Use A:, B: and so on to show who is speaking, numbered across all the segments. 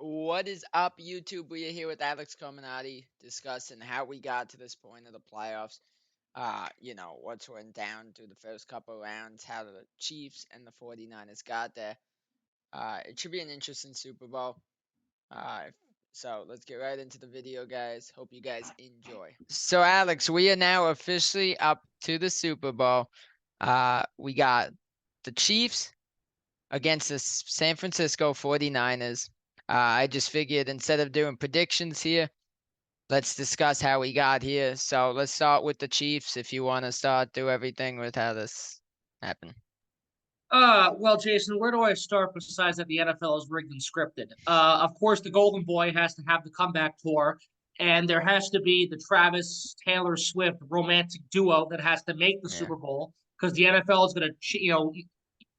A: What is up, YouTube? We are here with Alex Carmenaty discussing how we got to this point of the playoffs. What's went down through the first couple rounds, how the Chiefs and the 49ers got there. It should be an interesting Super Bowl. Uh, so let's get right into the video, guys. Hope you guys enjoy. So, Alex, we are now officially up to the Super Bowl. We got the Chiefs against the San Francisco 49ers. I just figured instead of doing predictions here, let's discuss how we got here. So let's start with the Chiefs. If you want to start, do everything with how this happened.
B: Well, Jason, where do I start besides that the NFL is rigged and scripted? Of course, the Golden Boy has to have the comeback tour, and there has to be the Travis Taylor Swift romantic duo that has to make the
A: Yeah,
B: Super Bowl because the NFL is going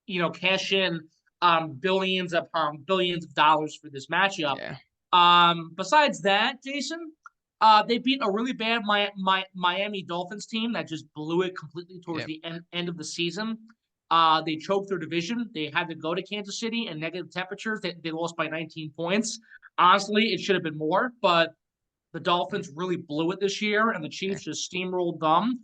B: to, cash in billions of dollars for this matchup.
A: yeah,
B: Besides that, Jason, they beat a really bad Miami Dolphins team that just blew it completely towards
A: yeah.
B: the end of the season. They choked their division. They had to go to Kansas City in negative temperatures. They lost by 19 points. Honestly, it should have been more, but the Dolphins really blew it this year, and the
A: Yeah.
B: Chiefs just steamrolled them.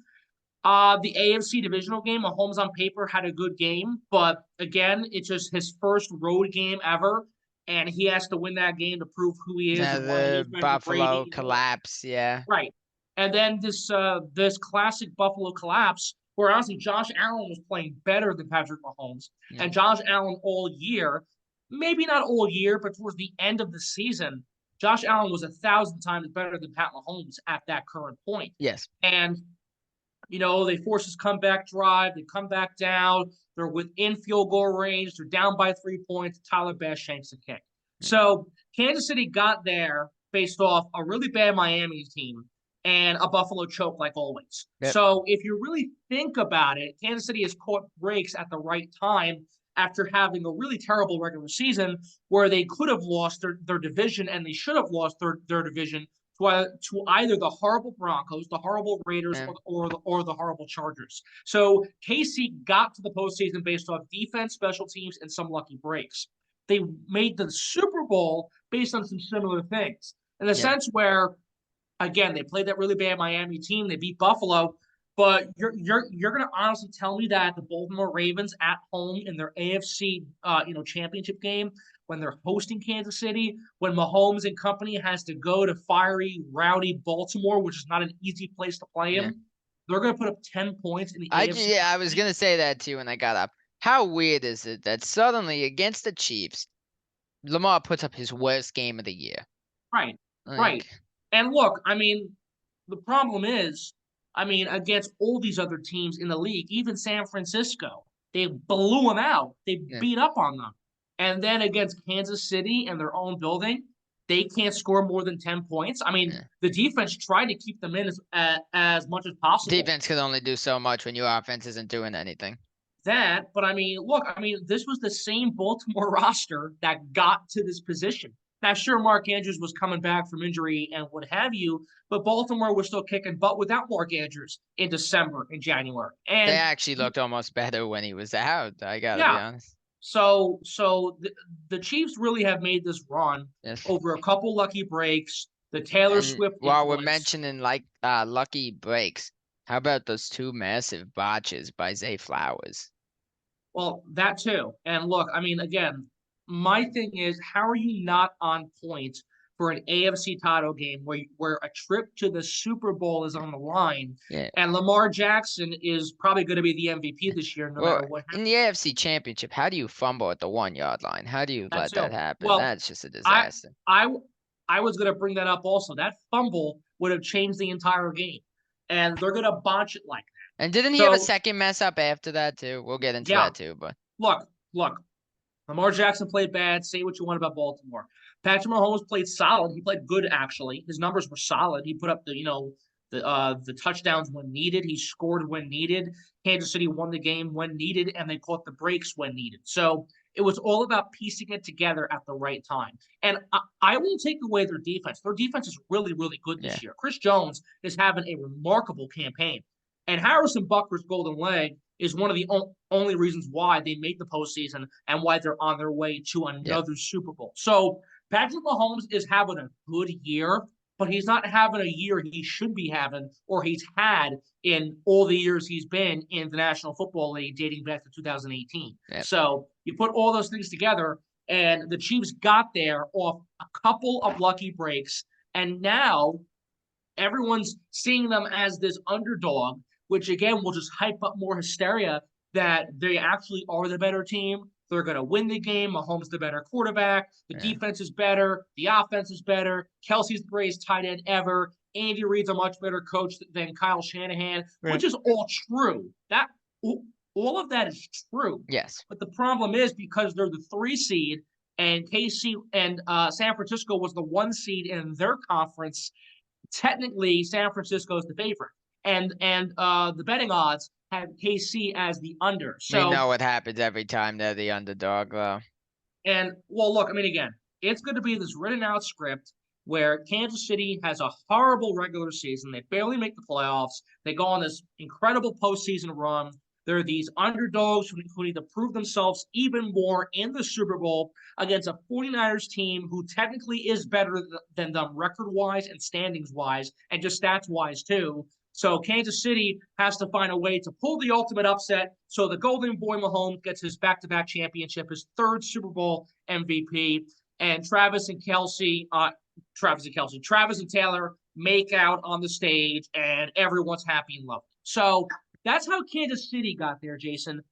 B: The AFC divisional game, Mahomes on paper had a good game, but again, it's just his first road game ever, and he has to win that game to prove who he is
A: Now
B: and why
A: the
B: he's better than
A: Buffalo
B: Brady.
A: collapse. Yeah,
B: Right. And then this classic Buffalo collapse, where honestly Josh Allen was playing better than Patrick Mahomes,
A: yeah.
B: and Josh Allen all year, maybe not all year, but towards the end of the season, Josh Allen was 1,000 times better than Pat Mahomes at that current point.
A: Yes.
B: And they force his comeback drive. They come back down. They're within field goal range. They're down by 3 points. Tyler Bass shanks the kick. So Kansas City got there based off a really bad Miami team and a Buffalo choke, like always.
A: Yep.
B: So if you really think about it, Kansas City has caught breaks at the right time after having a really terrible regular season where they could have lost their division and they should have lost their division to either the horrible Broncos, the horrible Raiders,
A: Yeah.
B: or the horrible Chargers. So KC got to the postseason based off defense, special teams, and some lucky breaks. They made the Super Bowl based on some similar things in the
A: Yeah.
B: sense where, again, they played that really bad Miami team. They beat Buffalo, but you're gonna honestly tell me that the Baltimore Ravens at home in their AFC championship game when they're hosting Kansas City, when Mahomes and company has to go to fiery, rowdy Baltimore, which is not an easy place to play
A: Yeah.
B: in, they're gonna put up 10 points in the AFC.
A: Yeah, I was gonna say that too when I got up. How weird is it that suddenly against the Chiefs, Lamar puts up his worst game of the year?
B: Right, right.
A: Like,
B: And look, I mean, the problem is, I mean, against all these other teams in the league, even San Francisco, they blew them out. They
A: yeah,
B: beat up on them. And then against Kansas City and their own building, they can't score more than 10 points. I mean,
A: yeah.
B: the defense tried to keep them in as much as possible.
A: Defense can only do so much when your offense isn't doing anything.
B: But I mean, look, I mean, this was the same Baltimore roster that got to this position. Now, sure, Mark Andrews was coming back from injury and what have you, but Baltimore was still kicking butt without Mark Andrews in December and January.
A: They
B: And
A: actually looked almost better when he was out. I gotta be
B: yeah,
A: honest.
B: so the Chiefs really have made this run
A: Yes.
B: over a couple lucky breaks, the Taylor
A: And
B: Swift
A: while we're
B: influence.
A: mentioning like lucky breaks, how about those two massive botches by Zay Flowers?
B: Well, that too. And look, I mean, again, my thing is, how are you not on point for an AFC title game where a trip to the Super Bowl is on the line,
A: Yeah.
B: and Lamar Jackson is probably going to be the MVP this year, no
A: Well,
B: matter what
A: in
B: happens.
A: the AFC Championship, how do you fumble at the 1 yard line? How do you
B: That
A: let that
B: too.
A: happen?
B: Well,
A: That's just a
B: I
A: disaster.
B: I I was going to bring that up also. That fumble would have changed the entire game, and they're going to botch it like
A: And
B: that.
A: didn't he have a
B: So
A: second mess up after that too? We'll get into
B: yeah,
A: that too, but
B: look. Lamar Jackson played bad. Say what you want about Baltimore. Patrick Mahomes played solid. He played good actually. His numbers were solid. He put up the touchdowns when needed. He scored when needed. Kansas City won the game when needed, and they caught the breaks when needed. So it was all about piecing it together at the right time. And I won't take away their defense. Their defense is really, really good
A: yeah,
B: this year. Chris Jones is having a remarkable campaign. And Harrison Butker's golden leg is one of the only reasons why they made the postseason and why they're on their way to
A: yeah.
B: another Super Bowl. So Patrick Mahomes is having a good year, but he's not having a year he should be having or he's had in all the years he's been in the National Football League dating back to 2018.
A: Yep.
B: So you put all those things together, and the Chiefs got there off a couple of lucky breaks, and now everyone's seeing them as this underdog, which again will just hype up more hysteria that they actually are the better team. They're going to win the game. Mahomes the better quarterback. The
A: Yeah.
B: defense is better. The offense is better. Kelsey's the greatest tight end ever. Andy Reid's a much better coach than Kyle Shanahan, which is all true. That all of that is true.
A: Yes.
B: But the problem is because they're the 3 seed and KC and San Francisco was the 1 seed in their conference, technically San Francisco is the favorite, and the betting odds have KC as the under.
A: We
B: So
A: know what happens every time they're the underdog, though.
B: and well, look, I mean, again, it's going to be this written out script where Kansas City has a horrible regular season. They barely make the playoffs. They go on this incredible postseason run. They're these underdogs who need to prove themselves even more in the Super Bowl against a 49ers team who technically is better than them record-wise and standings-wise and just stats-wise too. So Kansas City has to find a way to pull the ultimate upset so the Golden Boy Mahomes gets his back-to-back championship, his 3rd Super Bowl MVP, and Travis and Taylor make out on the stage, and everyone's happy and lovely. So that's how Kansas City got there, Jason.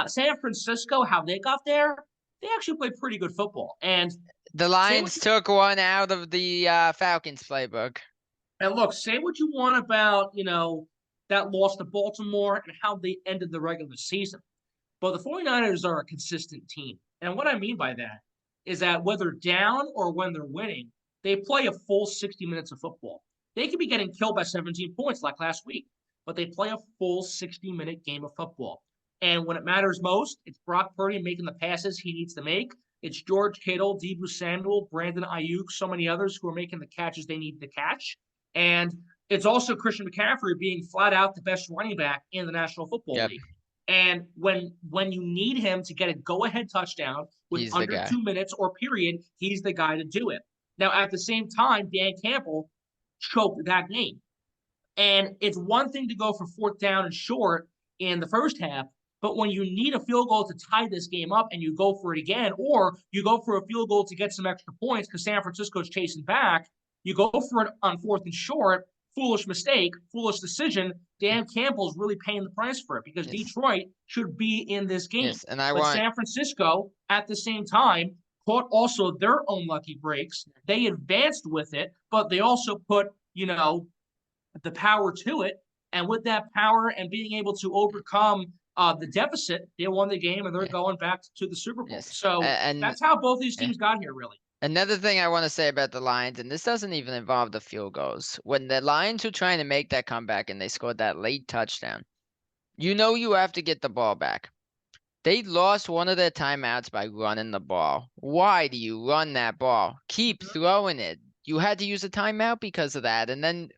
B: San Francisco, how they got there, they actually played pretty good football. And
A: the Lions took one out of the Falcons playbook.
B: And look, say what you want about, that loss to Baltimore and how they ended the regular season. But the 49ers are a consistent team. And what I mean by that is that whether down or when they're winning, they play a full 60 minutes of football. They could be getting killed by 17 points like last week, but they play a full 60-minute game of football. And when it matters most, it's Brock Purdy making the passes he needs to make. It's George Kittle, Deebo Samuel, Brandon Ayuk, so many others who are making the catches they need to catch. And it's also Christian McCaffrey being flat out the best running back in the National Football League. And when you need him to get a go-ahead touchdown with under 2 minutes or period, he's the guy to do it. Now, at the same time, Dan Campbell choked that game. And it's one thing to go for 4th down and short in the first half, but when you need a field goal to tie this game up and you go for it again, or you go for a field goal to get some extra points because San Francisco's chasing back, you go for it on 4th and short, foolish mistake, foolish decision. Dan Campbell's really paying the price for it because Detroit should be in this game.
A: Yes, and
B: San Francisco, at the same time, caught also their own lucky breaks. They advanced with it, but they also put, the power to it. And with that power and being able to overcome the deficit, they won the game and they're going back to the Super Bowl.
A: Yes.
B: So that's how both these teams got here, really.
A: Another thing I want to say about the Lions, and this doesn't even involve the field goals, when the Lions were trying to make that comeback and they scored that late touchdown, you have to get the ball back. They lost one of their timeouts by running the ball. Why do you run that ball? Keep throwing it. You had to use a timeout because of that. And then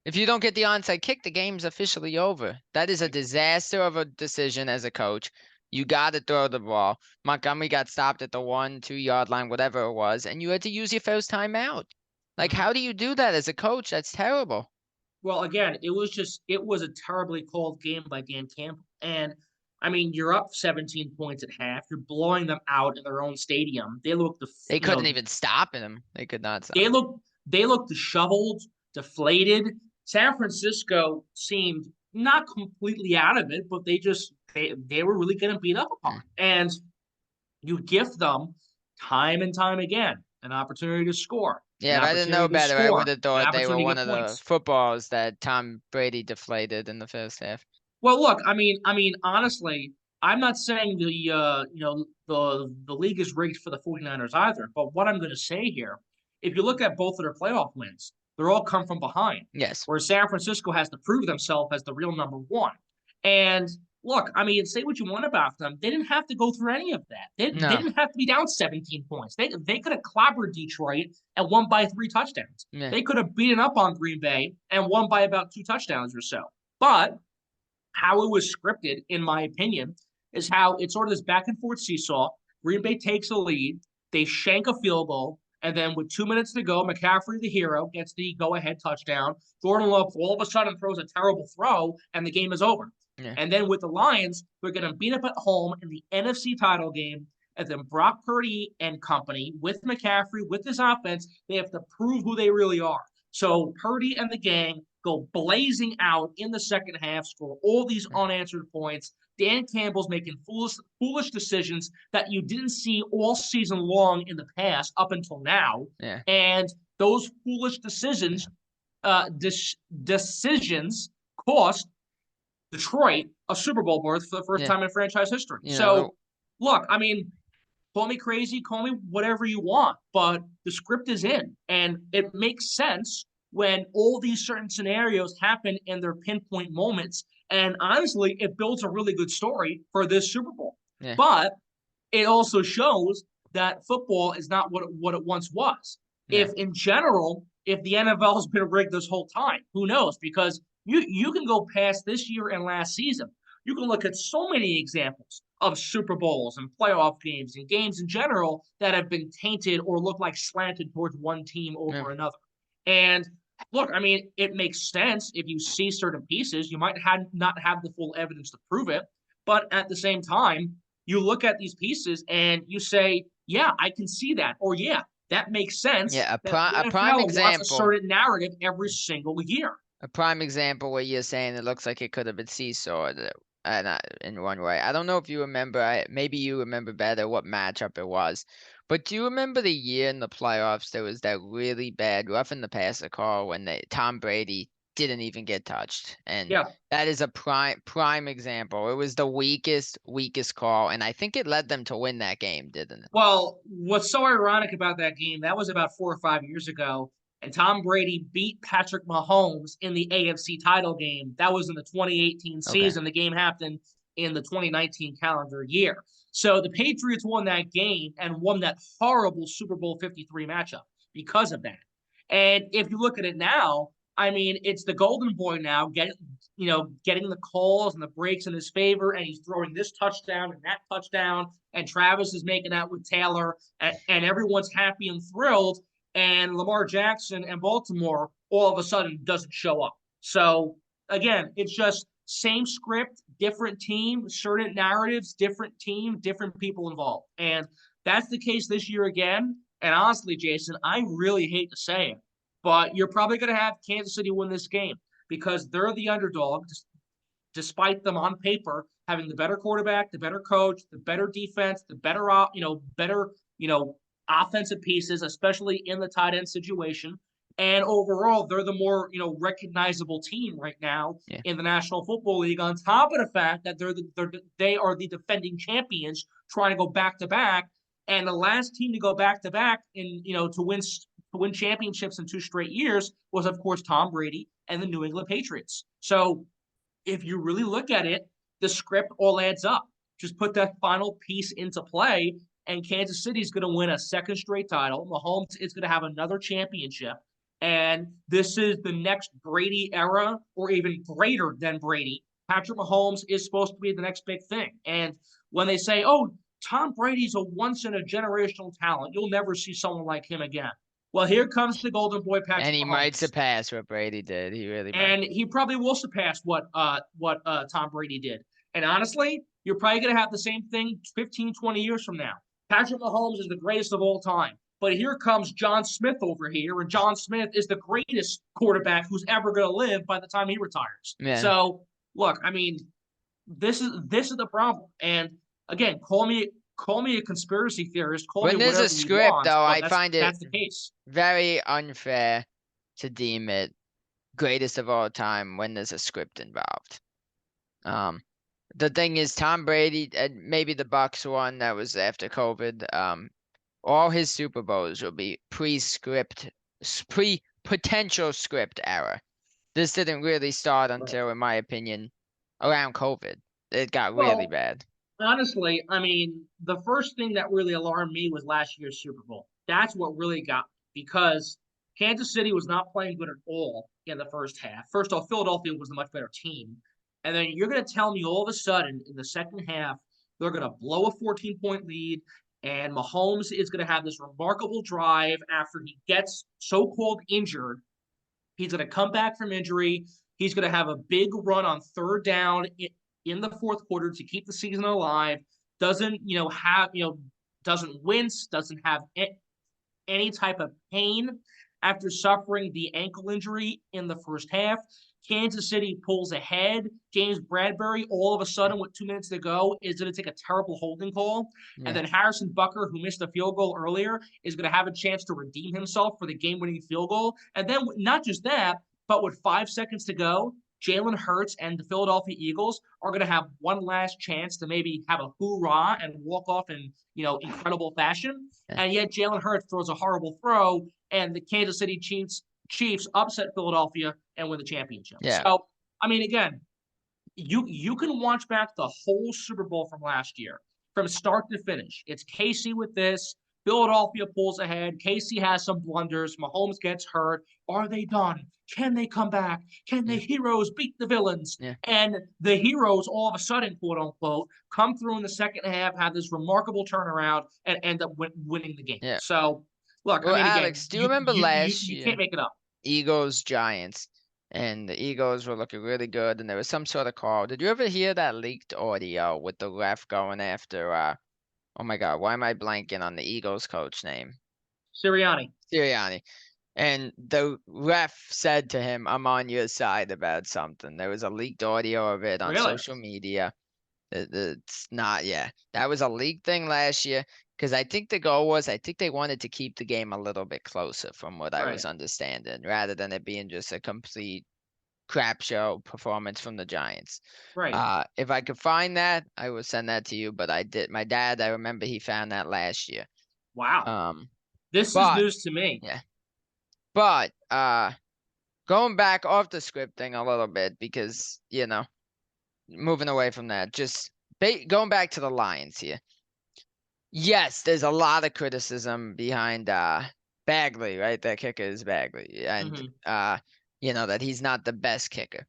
A: if you don't get the onside kick, the game's officially over. That is a disaster of a decision as a coach. You got to throw the ball. Montgomery got stopped at the 1-2 yard line, whatever it was, and you had to use your first timeout. Like, how do you do that as a coach? That's terrible.
B: Well, again, it was a terribly called game by Dan Campbell. And I mean, you're up 17 points at half. You're blowing them out in their own stadium.
A: They couldn't even stop him. They could not stop.
B: They looked disheveled, deflated. San Francisco seemed not completely out of it, but they were really getting beat up upon. And you gift them time and time again an opportunity to score.
A: Yeah, if I didn't know better, I would have thought they were one of the footballs that Tom Brady deflated in the first half.
B: Well, look, I mean, honestly, I'm not saying the league is rigged for the 49ers either. But what I'm going to say here, if you look at both of their playoff wins, they're all come from behind.
A: Yes.
B: Where San Francisco has to prove themselves as the real number one. And look, I mean, say what you want about them. They didn't have to go through any of that. They didn't have to be down 17 points. They could have clobbered Detroit and won by 3 touchdowns. Yeah. They could have beaten up on Green Bay and won by about 2 touchdowns or so. But how it was scripted, in my opinion, is how it's sort of this back and forth seesaw. Green Bay takes a lead. They shank a field goal. And then with 2 minutes to go, McCaffrey, the hero, gets the go-ahead touchdown. Jordan Love all of a sudden throws a terrible throw, and the game is over.
A: Yeah.
B: And then with the Lions, they're getting beat up at home in the NFC title game. And then Brock Purdy and company, with McCaffrey, with this offense, they have to prove who they really are. So Purdy and the gang go blazing out in the second half, score all these unanswered points. Dan Campbell's making foolish decisions that you didn't see all season long in the past up until now.
A: Yeah.
B: And those foolish decisions decisions cost Detroit a Super Bowl berth for the first time in franchise history. So, look, I mean, call me crazy, call me whatever you want, but the script is in, and it makes sense when all these certain scenarios happen in their pinpoint moments. And honestly, it builds a really good story for this Super Bowl.
A: Yeah.
B: But it also shows that football is not what it once was.
A: Yeah.
B: If in general, if the NFL has been rigged this whole time, who knows? Because you can go past this year and last season. You can look at so many examples of Super Bowls and playoff games and games in general that have been tainted or look like slanted towards one team over another. And look, I mean, it makes sense if you see certain pieces. You might not have the full evidence to prove it, but at the same time, you look at these pieces and you say, yeah, I can see that, or yeah, that makes sense.
A: Yeah,
B: that the
A: prime
B: NFL
A: example.
B: wants a certain narrative every single year.
A: A prime example where you're saying it looks like it could have been seesawed in one way. I don't know if you remember, maybe you remember better what matchup it was, but do you remember the year in the playoffs there was that really bad roughing the passer call when Tom Brady didn't even get touched? And that is a prime example. It was the weakest call, and I think it led them to win that game, didn't it?
B: Well, what's so ironic about that game, that was about 4 or 5 years ago. And Tom Brady beat Patrick Mahomes in the AFC title game. That was in the 2018 season. The game happened in the 2019 calendar year. So the Patriots won that game and won that horrible Super Bowl 53 matchup because of that. And if you look at it now, I mean, it's the golden boy now getting the calls and the breaks in his favor, and he's throwing this touchdown and that touchdown, and Travis is making out with Taylor, and everyone's happy and thrilled. And Lamar Jackson and Baltimore all of a sudden doesn't show up. So again, it's just same script, different team, certain narratives, different team, different people involved. And that's the case this year again. And honestly, Jason, I really hate to say it, but you're probably going to have Kansas City win this game because they're the underdog, despite them on paper having the better quarterback, the better coach, the better defense, the better offensive pieces, especially in the tight end situation. And overall, they're the more recognizable team right now in the National Football League. On top of the fact that they are the defending champions, trying to go back to back, and the last team to go back to back to win championships in 2 straight years was, of course, Tom Brady and the New England Patriots. So if you really look at it, the script all adds up. Just put that final piece into play, and Kansas City is going to win a 2nd straight title. Mahomes is going to have another championship. And this is the next Brady era, or even greater than Brady. Patrick Mahomes is supposed to be the next big thing. And when they say, oh, Tom Brady's a once-in-a-generational talent, you'll never see someone like him again. Well, here comes the golden boy, Patrick Mahomes.
A: And he might surpass what Brady did. He really might.
B: And he probably will surpass what Tom Brady did. And honestly, you're probably going to have the same thing 15, 20 years from now. Patrick Mahomes is the greatest of all time. But here comes John Smith over here, and John Smith is the greatest quarterback who's ever going to live by the time he retires. Yeah. So, look, I mean, this is the problem. And again, call me a conspiracy theorist.
A: When there's a script, though, I find
B: that's the case.
A: Very unfair to deem it greatest of all time when there's a script involved. The thing is, Tom Brady, maybe the Bucs one that was after COVID, all his Super Bowls will be pre-potential script era. This didn't really start until, in my opinion, around COVID. It got really bad.
B: Honestly, I mean, the first thing that really alarmed me was last year's Super Bowl. That's what really got me, because Kansas City was not playing good at all in the first half. First off, Philadelphia was the much better team. And then you're going to tell me all of a sudden in the second half, they're going to blow a 14-point lead And Mahomes is going to have this remarkable drive after he gets so-called injured. He's going to come back from injury. He's going to have a big run on third down in the fourth quarter to keep the season alive. Doesn't, doesn't wince, doesn't have any type of pain after suffering the ankle injury in the first half. Kansas City pulls ahead. James Bradbury, all of a sudden, with 2 minutes to go, is going to take a terrible holding call. And
A: Yeah.
B: then Harrison Butker, who missed a field goal earlier, is going to have a chance to redeem himself for the game-winning field goal. And then not just that, but with 5 seconds to go, Jalen Hurts and the Philadelphia Eagles are going to have one last chance to maybe have a hoorah and walk off in, incredible fashion.
A: Yeah.
B: And yet Jalen Hurts throws a horrible throw, and the Kansas City Chiefs upset Philadelphia and win the championship.
A: Yeah.
B: So, I mean, again, you can watch back the whole Super Bowl from last year, from start to finish. It's KC with this. Philadelphia pulls ahead. KC has some blunders. Mahomes gets hurt. Are they done? Can they come back? Can the
A: Yeah.
B: heroes beat the villains?
A: Yeah.
B: And the heroes, all of a sudden, quote unquote, come through in the second half, have this remarkable turnaround, and end up winning the game.
A: Yeah.
B: So, look, I
A: Well,
B: mean, again,
A: Alex, do you
B: you
A: remember
B: you you,
A: last
B: you
A: year,
B: can't make it up.
A: Eagles Giants, and the Eagles were looking really good, and there was some sort of call. Did you ever hear that leaked audio with the ref going after? Oh my God, why am I blanking on the Eagles coach name?
B: Sirianni.
A: Sirianni. And the ref said to him, "I'm on your side about something." There was a leaked audio of it on
B: Really?
A: social media. It's not, yeah. That was a league thing last year because I think the goal was, I think they wanted to keep the game a little bit closer from what I
B: Right.
A: was understanding, rather than it being just a complete crap show performance from the Giants.
B: Right.
A: If I could find that, I would send that to you, but I did. My dad, I remember he found that last year.
B: Wow.
A: Um,
B: This is
A: but
B: news to me.
A: yeah, but going back off the scripting a little bit because moving away from that, just going back to the Lions here. Yes, there's a lot of criticism behind Bagley, right? That kicker is Bagley, and
B: Mm-hmm.
A: that he's not the best kicker.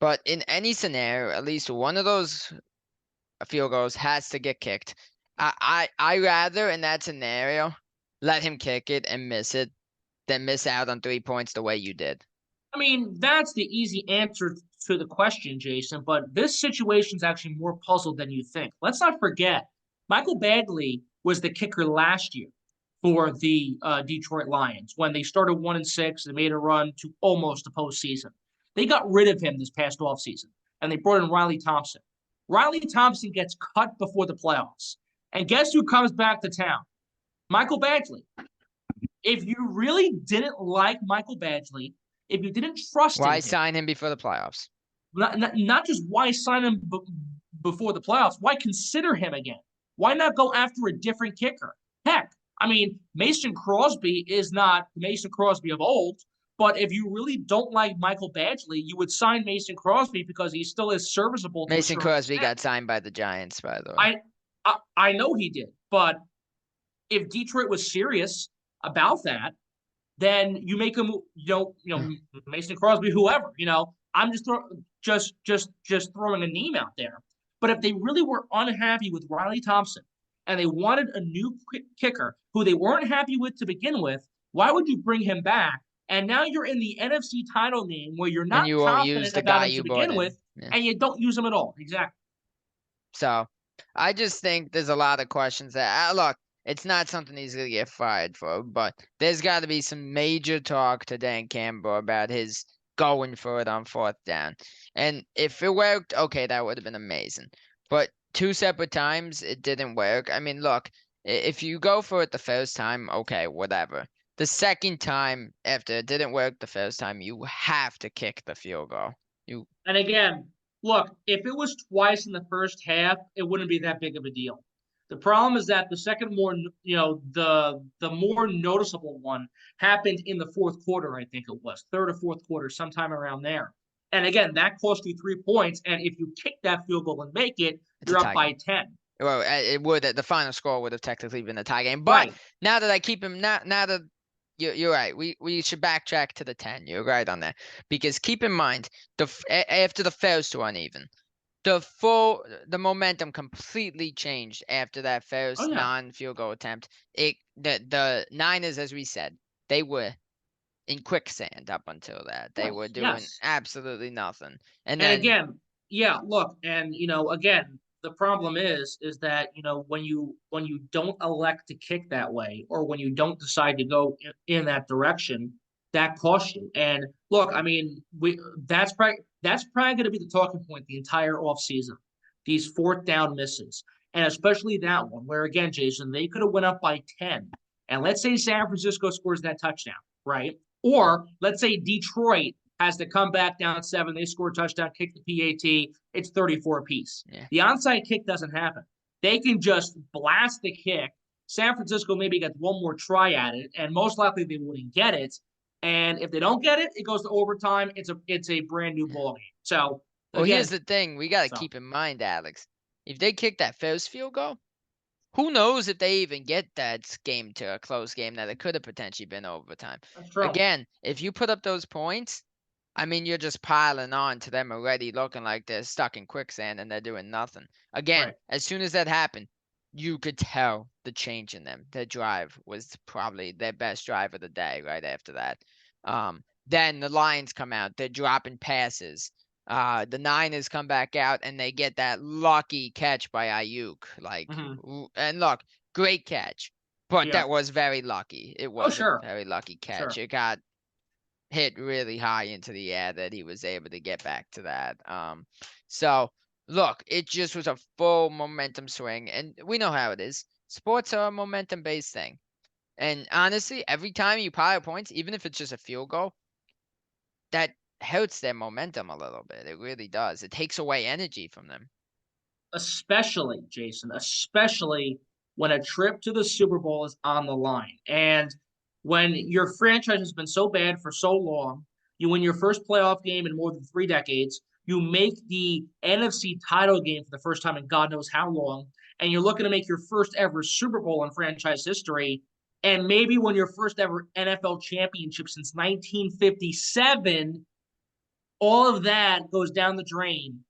A: But in any scenario, at least one of those field goals has to get kicked. I rather in that scenario let him kick it and miss it than miss out on 3 points the way you did.
B: I mean, that's the easy answer to the question, Jason, but this situation's actually more puzzled than you think. Let's not forget, Michael Bagley was the kicker last year for the Detroit Lions when they started 1-6 and made a run to almost the postseason. They got rid of him this past offseason, and they brought in Riley Thompson. Riley Thompson gets cut before the playoffs. And guess who comes back to town? Michael Badgley. If you really didn't like Michael Badgley, if you didn't trust in
A: Why
B: him,
A: sign him before the playoffs?
B: not just why sign him before the playoffs, why consider him again? Why not go after a different kicker? Heck, I mean, Mason Crosby is not Mason Crosby of old, but if you really don't like Michael Badgley, you would sign Mason Crosby because he still is serviceable to a
A: Mason
B: certain
A: Crosby
B: extent.
A: got signed by the Giants, by the way.
B: I know he did, but if Detroit was serious about that, then you make him, Mason Crosby, whoever. I'm just throwing a name out there. But if they really were unhappy with Riley Thompson and they wanted a new kicker who they weren't happy with to begin with, why would you bring him back? And now you're in the NFC title game where you're
A: And
B: not
A: you won't use
B: confident
A: the
B: about
A: guy
B: him to
A: you brought
B: begin
A: in.
B: with,
A: Yeah.
B: and you don't use him at all. Exactly.
A: So I just think there's a lot of questions that look, it's not something he's gonna get fired for, but there's got to be some major talk to Dan Campbell about his going for it on fourth down. And if it worked, okay, that would have been amazing. But two separate times it didn't work. I mean, look, if you go for it the first time, okay, whatever. The second time after it didn't work the first time, you have to kick the field goal.
B: And again, look, if it was twice in the first half, it wouldn't be that big of a deal. The problem is that the second the more noticeable one happened in the fourth quarter, I think it was, third or fourth quarter, sometime around there. And again, that cost you 3 points. And if you kick that field goal and make it,
A: It's a
B: you're up
A: tie
B: by
A: game.
B: 10.
A: Well, it would. The final score would have technically been a tie game. But
B: Right.
A: now that I keep him, now that you're right, we should backtrack to the 10. You're right on that because keep in mind after the first one even the momentum completely changed after that
B: Oh
A: first
B: yeah,
A: non-field goal attempt. The Niners, as we said, they were in quicksand up until that. They
B: right.
A: were doing
B: Yes.
A: absolutely nothing. And
B: And
A: then
B: again, yeah, look, and again, the problem is that when you don't elect to kick that way, or when you don't decide to go in that direction, that costs you. And look, I mean, we that's probably going to be the talking point the entire offseason. These fourth down misses, and especially that one where again, Jason, they could have went up by 10, and let's say San Francisco scores that touchdown, right? Or let's say Detroit has to come back down 7. They score a touchdown, kick the PAT. It's 34 apiece.
A: yeah.
B: The onside kick doesn't happen. They can just blast the kick. San Francisco maybe gets one more try at it, and most likely they wouldn't get it. And if they don't get it, it goes to overtime. It's a brand new ball game. So
A: Well, here's
B: again,
A: the thing we got to
B: so
A: keep in mind, Alex. If they kick that first field goal, who knows if they even get that game to a close game that it could have potentially been overtime.
B: that's true.
A: Again, if you put up those points, I mean, you're just piling on to them already looking like they're stuck in quicksand and they're doing nothing. Again,
B: Right.
A: as soon as that happened, you could tell the change in them. Their drive was probably their best drive of the day right after that. Then the Lions come out, they're dropping passes. The Niners come back out and they get that lucky catch by Ayuk.
B: Mm-hmm.
A: And look, great catch, but
B: Yeah.
A: that was very lucky. It
B: Oh,
A: was a
B: sure.
A: very lucky catch.
B: Sure.
A: It got hit really high into the air that he was able to get back to that. So look, it just was a full momentum swing, and we know how it is. Sports are a momentum based thing. And honestly, every time you pile points, even if it's just a field goal, that hurts their momentum a little bit. It really does. It takes away energy from them.
B: Especially, Jason, especially when a trip to the Super Bowl is on the line. And when your franchise has been so bad for so long, you win your first playoff game in more than 3 decades, you make the NFC title game for the first time in God knows how long, and you're looking to make your first ever Super Bowl in franchise history, and maybe win your first ever NFL championship since 1957, all of that goes down the drain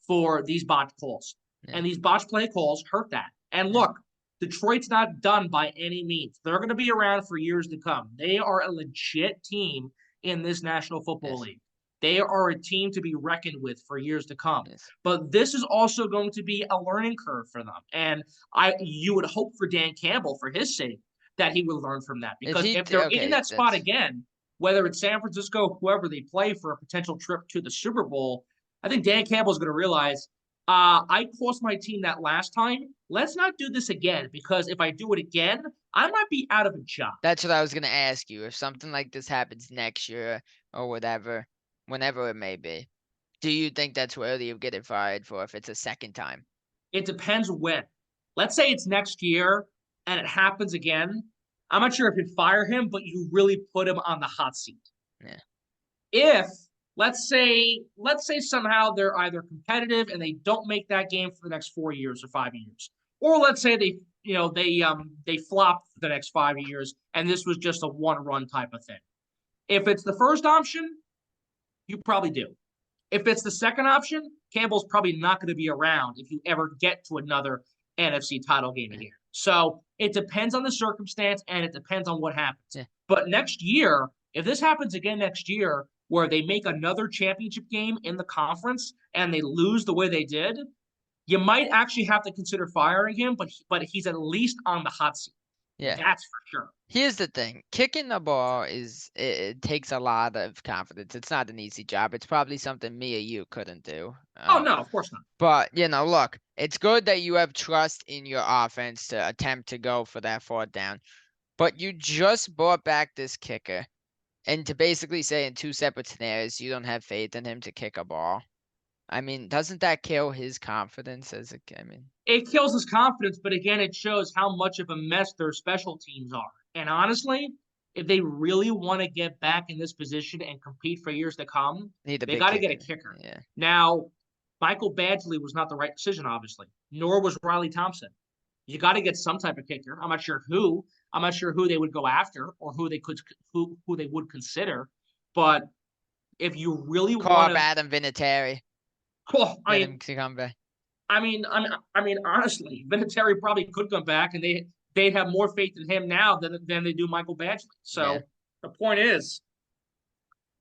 B: for these botched calls.
A: Yeah.
B: And these botched play calls hurt that. And
A: Yeah.
B: look, Detroit's not done by any means. They're going to be around for years to come. They are a legit team in this National Football
A: Yes.
B: League. They are a team to be reckoned with for years to come.
A: Yes.
B: But this is also going to be a learning curve for them. And you would hope for Dan Campbell, for his sake, that he would learn from that.
A: If
B: Because
A: he
B: if they're in
A: okay,
B: that spot
A: that's
B: again, whether it's San Francisco, whoever they play for a potential trip to the Super Bowl, I think Dan Campbell's going to realize I cost my team that last time. Let's not do this again, because if I do it again, I might be out of a job.
A: that's what I was gonna ask you. If something like this happens next year or whatever, whenever it may be, do you think that's worthy of getting fired for if it's a second time?
B: It depends when. Let's say it's next year and it happens again. I'm not sure if you'd fire him, but you really put him on the hot seat.
A: Yeah.
B: If let's say somehow they're either competitive and they don't make that game for the next 4 years or 5 years, or let's say they flop for the next 5 years and this was just a one run type of thing. If it's the first option, you probably do. If it's the second option, Campbell's probably not going to be around if you ever get to another NFC title game
A: Yeah.
B: again. So it depends on the circumstance and it depends on what happens.
A: Yeah.
B: But next year, if this happens again next year, where they make another championship game in the conference and they lose the way they did, you might actually have to consider firing him. But he's at least on the hot seat.
A: Yeah.
B: That's for sure.
A: Here's the thing. Kicking the ball it takes a lot of confidence. It's not an easy job. It's probably something me or you couldn't do.
B: Oh no, of course not.
A: But, look, it's good that you have trust in your offense to attempt to go for that fourth down. But you just brought back this kicker. And to basically say in two separate scenarios, you don't have faith in him to kick a ball. I mean, doesn't that kill his confidence as I mean,
B: It kills his confidence, but again, it shows how much of a mess their special teams are. And honestly, if they really want to get back in this position and compete for years to come,
A: need a
B: they
A: big
B: got to get a
A: kicker.
B: kicker.
A: Yeah.
B: Now, Michael Badgley was not the right decision, obviously, nor was Riley Thompson. You got to get some type of kicker. I'm not sure who. I'm not sure who they would go after or who they would consider. But if you really
A: Call
B: want
A: up
B: to,
A: Adam Vinatieri.
B: Well,
A: Get him to come back.
B: honestly, Vinatieri probably could come back, and they'd have more faith in him now than they do Michael Badgley.
A: Yeah.
B: So the point is,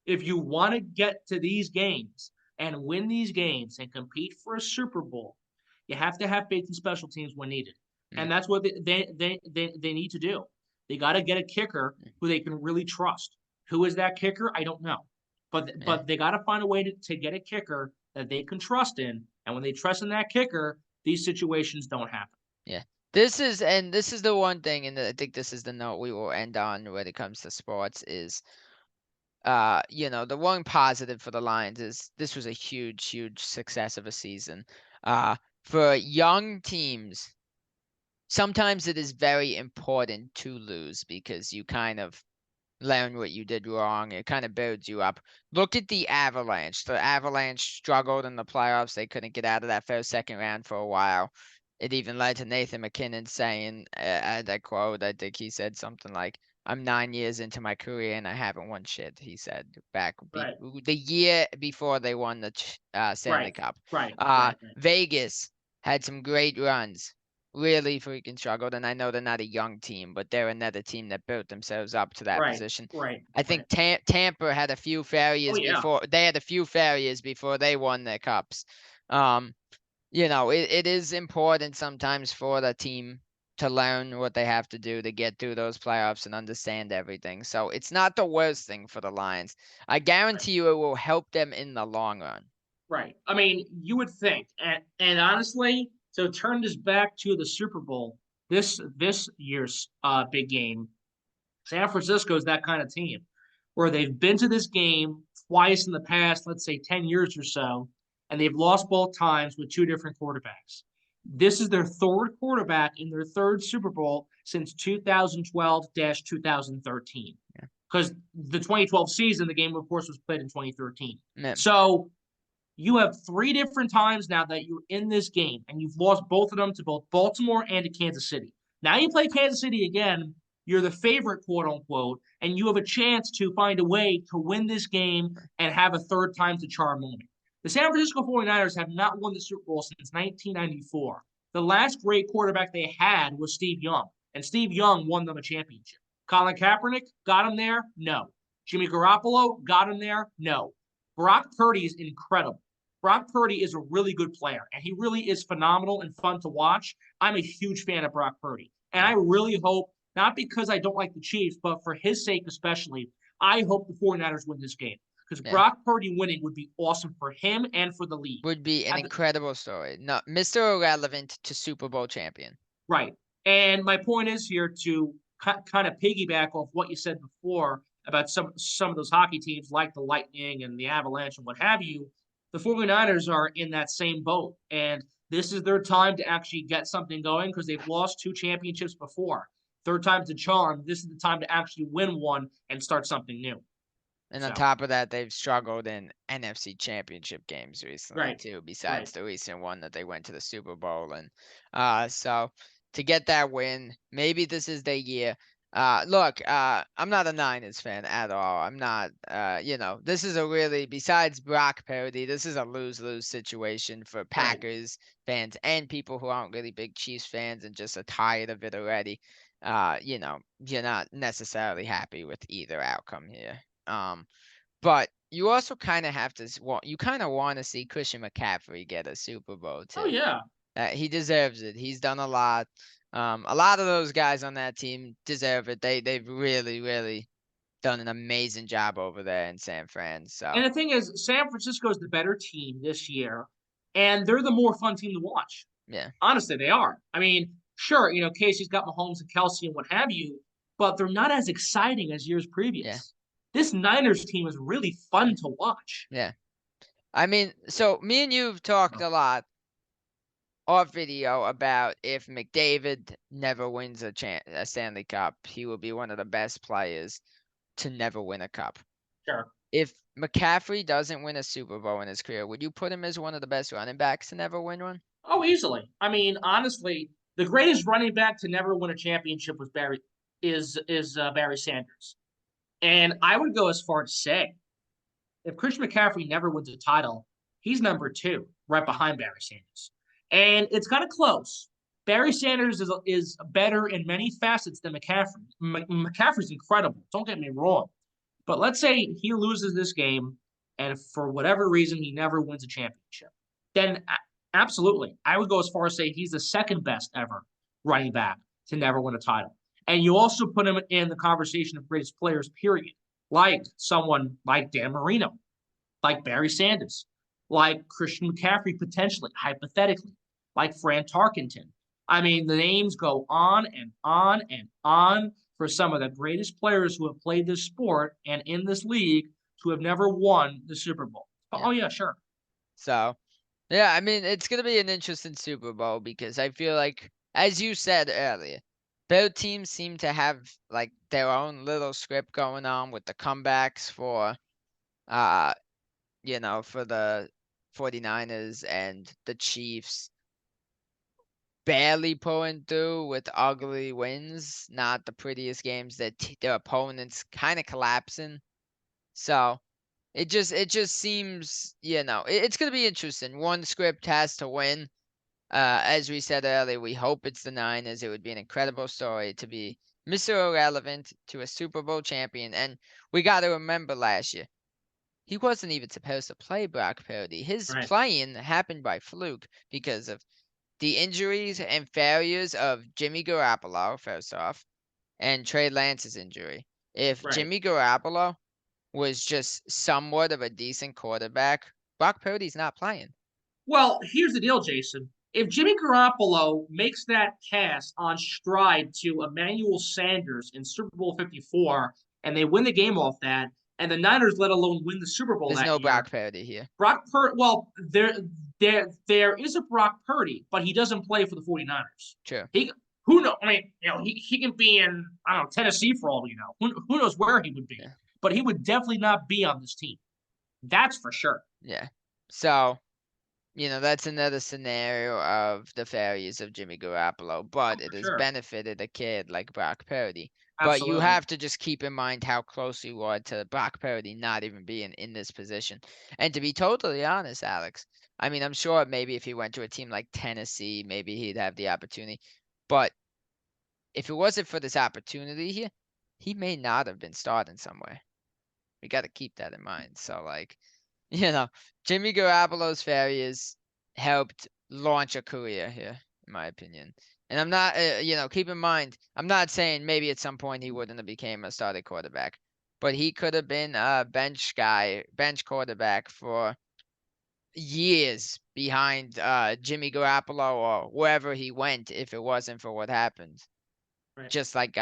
B: if you want to get to these games and win these games and compete for a Super Bowl, you have to have faith in special teams when needed,
A: Mm,
B: and that's what they need to do. They got to get a kicker who they can really trust. Who is that kicker? I don't know,
A: yeah.
B: but they got to find a way to get a kicker that they can trust in, and when they trust in that kicker, these situations don't happen.
A: Yeah. This is the one thing, and I think this is the note we will end on when it comes to sports is the one positive for the Lions is this was a huge, huge success of a season. For young teams, sometimes it is very important to lose because you kind of learn what you did wrong. It kind of builds you up. Look at the Avalanche. The Avalanche struggled in the playoffs. They couldn't get out of that first, second round for a while. It even led to Nathan McKinnon saying, that quote, I think he said something like, I'm 9 years into my career and I haven't won shit, he said
B: Right,
A: the year before they won the Stanley
B: right,
A: Cup.
B: right, right, right,
A: Vegas had some great runs, really freaking struggled. And I know they're not a young team, but they're another team that built themselves up to that
B: right,
A: position.
B: right,
A: I
B: right.
A: think Tampa had a few
B: Oh
A: failures
B: yeah,
A: before they won their cups. Um, it is important sometimes for the team to learn what they have to do to get through those playoffs and understand everything. So it's not the worst thing for the Lions. I
B: right,
A: guarantee you it will help them in the long run.
B: right. I mean, you would think, and honestly, so turn this back to the Super Bowl. This year's big game. San Francisco is that kind of team where they've been to this game twice in the past, let's say 10 years or so, and they've lost both times with two different quarterbacks. This is their third quarterback in their third Super Bowl since 2012 2013.
A: Yeah.
B: Because the 2012 season, the game, of course, was played in 2013.
A: Yeah.
B: So you have three different times now that you're in this game, and you've lost both of them to both Baltimore and to Kansas City. Now you play Kansas City again. You're the favorite, quote unquote, and you have a chance to find a way to win this game and have a third time to charm moment. The San Francisco 49ers have not won the Super Bowl since 1994. The last great quarterback they had was Steve Young, and Steve Young won them a championship. Colin Kaepernick got him there? No. Jimmy Garoppolo got him there? No. Brock Purdy is incredible. Brock Purdy is a really good player, and he really is phenomenal and fun to watch. I'm a huge fan of Brock Purdy, and
A: Yeah.
B: I really hope, not because I don't like the Chiefs, but for his sake especially, I hope the 49ers win this game because
A: Yeah.
B: Brock Purdy winning would be awesome for him and for the league.
A: Would be an incredible story. No, Mr. Irrelevant to Super Bowl champion.
B: Right. And my point is here to kind of piggyback off what you said before about some of those hockey teams like the Lightning and the Avalanche and what have you. The 49ers are in that same boat. And this is their time to actually get something going because they've lost two championships before. Third time's the charm. This is the time to actually win one and start something new.
A: And on
B: So,
A: top of that, they've struggled in NFC championship games recently
B: right,
A: too,
B: right.
A: besides the recent one that they went to the Super Bowl. And so to get that win, maybe this is their year. Look, I'm not a Niners fan at all. I'm not, this is a really, besides Brock Purdy, this is a lose-lose situation for
B: Right.
A: Packers fans and people who aren't really big Chiefs fans and just are tired of it already. You're not necessarily happy with either outcome here. But you also kind of have to you kind of want to see Christian McCaffrey get a Super Bowl
B: Oh,
A: too.
B: yeah.
A: He deserves it. He's done a lot. A lot of those guys on that team deserve it. They've really, really done an amazing job over there in San Fran. So
B: And the thing is, San Francisco is the better team this year, and they're the more fun team to watch.
A: yeah,
B: Honestly, they are. I mean, sure, Casey's got Mahomes and Kelsey and what have you, but they're not as exciting as years
A: yeah,
B: previous. This Niners team is really
A: yeah,
B: fun to watch.
A: yeah. I mean, so me and you've talked
B: Oh,
A: a lot off video about if McDavid never wins a Stanley Cup, he will be one of the best players to never win a cup.
B: sure.
A: If McCaffrey doesn't win a Super Bowl in his career, would you put him as one of the best running backs to never win one?
B: Oh, easily. I mean, honestly, the greatest running back to never win a championship was Barry Sanders, and I would go as far to say if Christian McCaffrey never wins a title, He's number 2, right behind Barry Sanders. And it's kind of close. Barry Sanders is better in many facets than McCaffrey. McCaffrey's incredible. Don't get me wrong. But let's say he loses this game and for whatever reason he never wins a championship. Then absolutely, I would go as far as say he's the second best ever running back to never win a title. And you also put him in the conversation of greatest players, period. Like someone like Dan Marino, like Barry Sanders, like Christian McCaffrey, potentially, hypothetically, like Fran Tarkenton. I mean, the names go on and on and on for some of the greatest players who have played this sport and in this league who have never won the Super Bowl.
A: Yeah.
B: Oh, yeah, sure.
A: So, yeah, I mean, it's going to be an interesting Super Bowl because I feel like, as you said earlier, both teams seem to have like their own little script going on with the comebacks for, uh, for the 49ers and the Chiefs barely pulling through with ugly wins, not the prettiest games that their opponents kind of collapsing. So, it just seems, it's going to be interesting. One script has to win. As we said earlier, we hope it's the Niners. It would be an incredible story to be Mr. Irrelevant to a Super Bowl champion. And we got to remember last year, he wasn't even supposed to play Brock Purdy. His
B: Right.
A: playing happened by fluke because of the injuries and failures of Jimmy Garoppolo, first off, and Trey Lance's injury. If
B: Right.
A: Jimmy Garoppolo was just somewhat of a decent quarterback, Brock Purdy's not playing.
B: Well, here's the deal, Jason. If Jimmy Garoppolo makes that pass on stride to Emmanuel Sanders in Super Bowl 54 and they win the game off that, and the Niners let alone win the Super Bowl
A: There's
B: that
A: no
B: year,
A: Brock Purdy here.
B: Well, there is a Brock Purdy, but he doesn't play for the 49ers.
A: True.
B: Who knows? I mean, he can be in, I don't know, Tennessee for all we know. Who knows where he would be?
A: Yeah.
B: But he would definitely not be on this team. That's for sure.
A: Yeah. So, that's another scenario of the failures of Jimmy Garoppolo,
B: Oh,
A: but
B: for
A: it has
B: sure.
A: benefited a kid like Brock Purdy. But you
B: Absolutely.
A: have to just keep in mind how close you are to Brock Purdy not even being in this position. And to be totally honest, Alex, I mean, I'm sure maybe if he went to a team like Tennessee, maybe he'd have the opportunity. But if it wasn't for this opportunity here, he may not have been starting somewhere. We got to keep that in mind. So, like, Jimmy Garoppolo's failures helped launch a career here, in my opinion. And I'm not, keep in mind, I'm not saying maybe at some point he wouldn't have became a starting quarterback, but he could have been a bench quarterback for years behind Jimmy Garoppolo or wherever he went if it wasn't for what happened.
B: Right.
A: Just like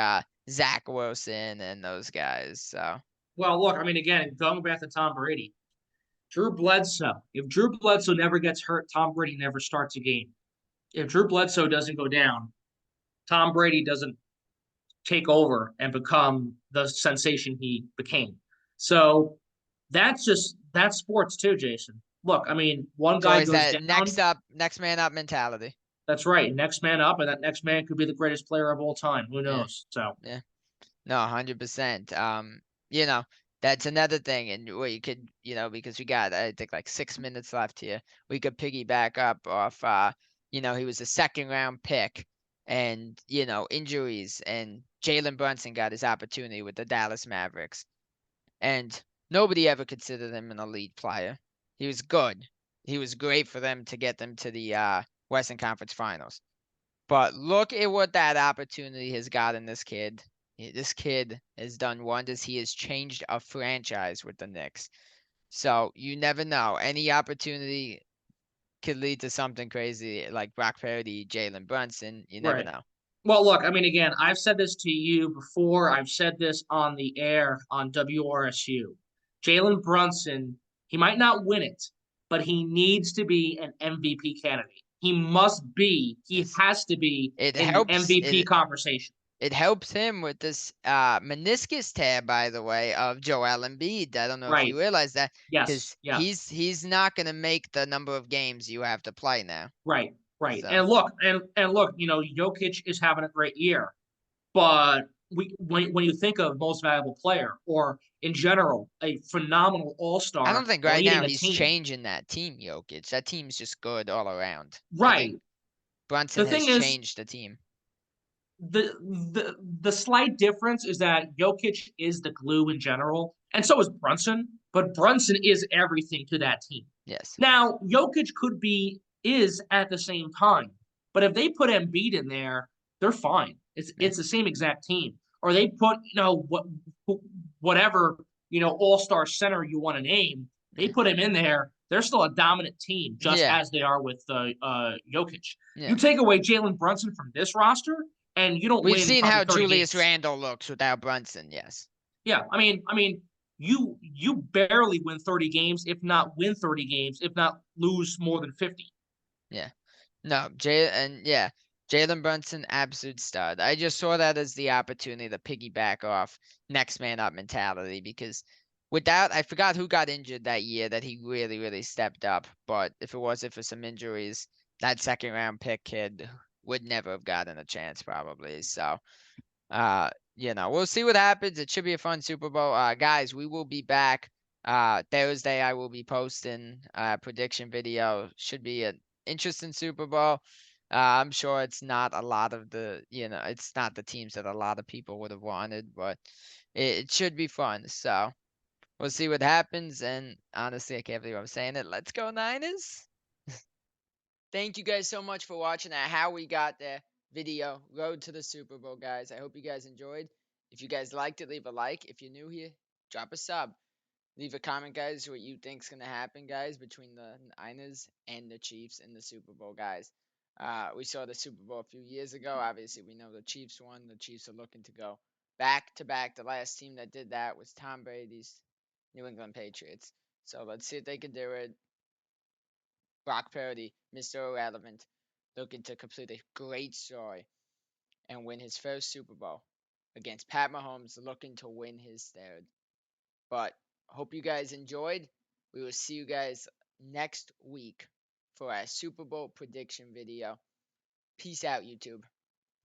A: Zach Wilson and those guys. So
B: Well, look, I mean, again, going back to Tom Brady, Drew Bledsoe. If Drew Bledsoe never gets hurt, Tom Brady never starts a game. If Drew Bledsoe doesn't go down, Tom Brady doesn't take over and become the sensation he became. So that's sports too, Jason. Look, I mean, one
A: it's
B: guy
A: always
B: goes
A: that
B: down.
A: next man up mentality.
B: That's right. Next man up, and that next man could be the greatest player of all time. Who
A: Yeah,
B: knows? So
A: yeah. No, 100%. You know, that's another thing, and we could, because we got, I think, like 6 minutes left here. We could piggyback up off, he was a second round pick, and injuries, and Jalen Brunson got his opportunity with the Dallas Mavericks, and nobody ever considered him an elite player. He was good. He was great for them to get them to the Western Conference Finals. But look at what that opportunity has gotten this kid. This kid has done wonders. He has changed a franchise with the Knicks. So you never know. Any opportunity could lead to something crazy like Brock Purdy, Jalen Brunson. You never
B: right.
A: know.
B: Well, look, I mean, again, I've said this to you before. I've said this on the air on WRSU. Jalen Brunson, he might not win it, but he needs to be an MVP candidate. He must be, he
A: Yes.
B: has to be
A: It
B: in the
A: helps.
B: MVP conversation.
A: It helps him with this meniscus tear, by the way, of Joel Embiid. I don't know if
B: Right.
A: you realize that,
B: Yes.
A: because
B: Yes.
A: he's not going to make the number of games you have to play now.
B: Right. Right.
A: So
B: And look, Jokic is having a great year, but when you think of most valuable player or in general a phenomenal all
A: I
B: star
A: don't think right
B: leading
A: now
B: a
A: he's
B: team.
A: changing that team, Jokic. That team's just good all around. I think
B: Right.
A: Brunson
B: The
A: has
B: thing is,
A: changed the team.
B: the slight difference is that Jokic is the glue in general, and so is Brunson. But Brunson is everything to that team.
A: Yes.
B: Now, Jokic could be is at the same time, but if they put Embiid in there, they're fine.
A: Yeah.
B: It's the same exact team. Or they put whatever all star center you want to name, they
A: Yeah.
B: put him in there. They're still a dominant team, just
A: Yeah.
B: as they are with Jokic. You
A: Yeah.
B: take away Jalen Brunson from this roster, and you don't
A: We've
B: win
A: seen
B: probably
A: how
B: 30
A: Julius
B: games.
A: Randle looks without Brunson. Yes.
B: Yeah, I mean, you barely win 30 games, if not win 30 games, if not lose more than 50.
A: Yeah. No, yeah, Jalen Brunson, absolute stud. I just saw that as the opportunity to piggyback off next man up mentality because without, I forgot who got injured that year that he really, really stepped up. But if it wasn't for some injuries, that second round pick kid would never have gotten a chance probably. So, we'll see what happens. It should be a fun Super Bowl. Guys, we will be back. Thursday I will be posting a prediction video. Should be an interesting Super Bowl. I'm sure it's not a lot of it's not the teams that a lot of people would have wanted, but it should be fun. So we'll see what happens. And honestly, I can't believe I'm saying it. Let's go Niners. Thank you guys so much for watching that How We Got There video, Road to the Super Bowl, guys. I hope you guys enjoyed. If you guys liked it, leave a like. If you're new here, drop a sub. Leave a comment, guys, what you think's gonna happen, guys, between the Niners and the Chiefs in the Super Bowl, guys. We saw the Super Bowl a few years ago. Obviously, we know the Chiefs won. The Chiefs are looking to go back to back. The last team that did that was Tom Brady's New England Patriots. So let's see if they can do it. Brock Purdy, Mr. Irrelevant, looking to complete a great story and win his first Super Bowl against Pat Mahomes, looking to win his third. But hope you guys enjoyed. We will see you guys next week for our Super Bowl prediction video. Peace out, YouTube.